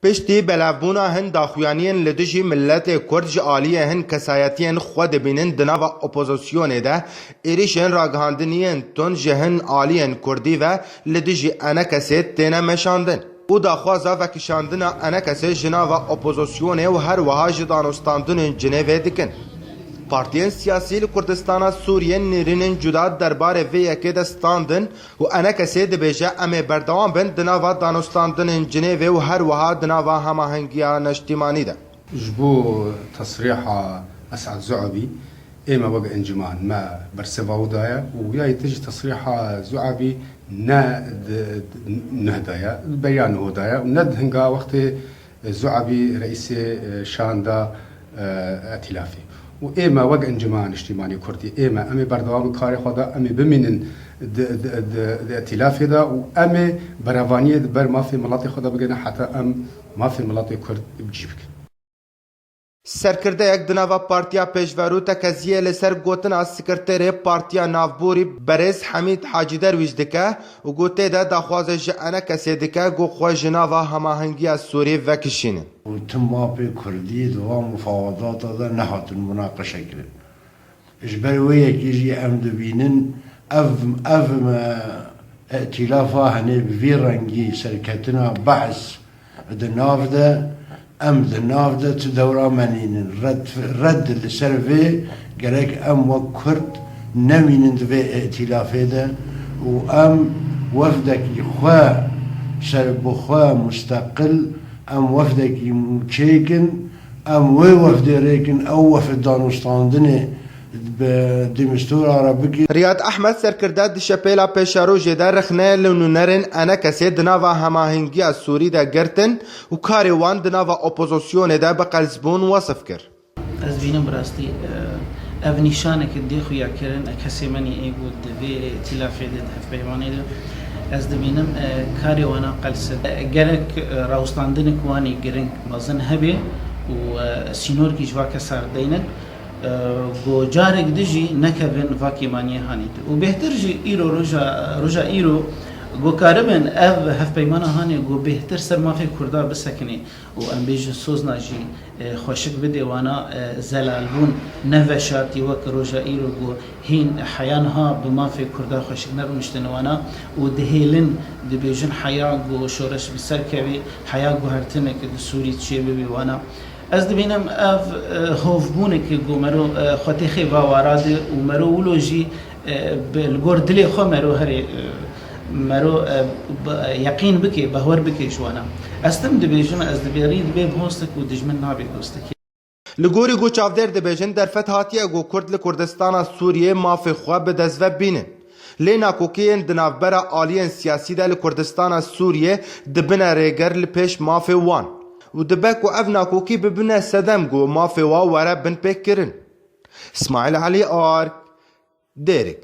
پشتی بلافبونا هن داخویانین لدجی ملت کرد جی آلیه هن کسایتین خود بینن دناو اپوزیسیون ده ایریشن راگهاندنین تون جهن آلیه کردی و لدجی انا کسی تینا مشاندن او داخوازا و کشاندن انا کسی جناو اپوزیسیون و هر وها جدانستاندن جنوه دکن. پارتیان سیاسی کردستان سوریه نرینن جدا درباره وی یکی دستاندن و انا کسی دبیجه امی بردوان بند دناوا دانستاندن جنیوه و هر وها دناوا هماهنگیا نشتیمانی ده. جبو تصريح أسعد زعبي إما وقع انجمان ما برسباو دايا ويا تجي تصريح زعبي نهدايا بيان هدايا وند هنگا وقت زعبي رئيس شاندا ائتلافي وإما وقع انجمان اجتماعي كردي إما أمي بردوام كاري خدا أمي بمنن ائتلافي دا وأمي برافانية بر ما في ملاطي خدا بقينا حتى ما في ملاطي كرد بجيبك. سرکرده یک دناوا پارتیا پیشورو تکزیه لسر گوتن از سکرتر پارتیا نافبوری برز حمید حاجی درویش دکه و گوته ده دخواز جعانه کسی دکه گو خواه جناوا هماهنگی از سوریه وکشینه. و تماپی کردی دوا مفاوضات ده نهات المناقشه کرد. اجبروی یکیجی امد بینن اف ائتلافا هنه بوی رنگی سرکتنا بحث دناف ده ام دناف ده تو دورا منین رد لسرفه گرک ام وکرد نمینن دوی ائتلافه ده و ام وفدکی خواه سر بخواه مستقل ام وفدکی مچیکن ام وفد ریکن او وفد دانستاندنه دمستور عربی ریاد احمد سرکرده دشپیلا پیشارو جده رخنه لونونرن انا کسی دناوا هماهنگی از سوری ده گرتن و کاریوان دناوا اپوزیسیون ده بقلزبون وصف کر. از بینم براستی او نشانه که دی خویا کرن کسی منی ایگو دوی ائتلافی ده هف پیمانی ده از دبینم کاریوانا قلص گرک راوستاندن کوانی گرنگ مازن هبه و سینور کی جواک سر دینن گو جارك دجي نكبن فاكي ماني هانيت وبهتر جي ايرو رجا ايرو گو كاربن اف هف بيمانا هاني گو بهتر سر ما في كردا بسكني و ام بيج سوزنا جي خوشك بدي وانا زلالبون نفشاتي وك رجا ايرو گو هين حيانها بما في كردا خوشك نرمشتن وانا و دهيلن دي بيجن حيا گو شورش بسركبي حيا گو هرتنك سوري تشي بي وانا از دبینم اف هوفبونه که گو مرو خطیخی واراده و مرو ولوجی بالگور دلی خو مرو هری مرو یقین بکی بهور بکی شوانا استم دبیجن از دبیرید به هوستک و دجمن نابی دوستک لگوری گو چاودر دبیجن در فتحاتیه گو کرد لکردستان سوریه مافی خواه به دزوه بینن لینا کوکین دنافبر آلیین سیاسی ده لکردستان سوریه دبنه ریگر لپیش مافی وان و دبک و افنا کوکی ببنه سدم گو مافی وا ورا بن پیکرن. اسماعیل علی آرک دیرک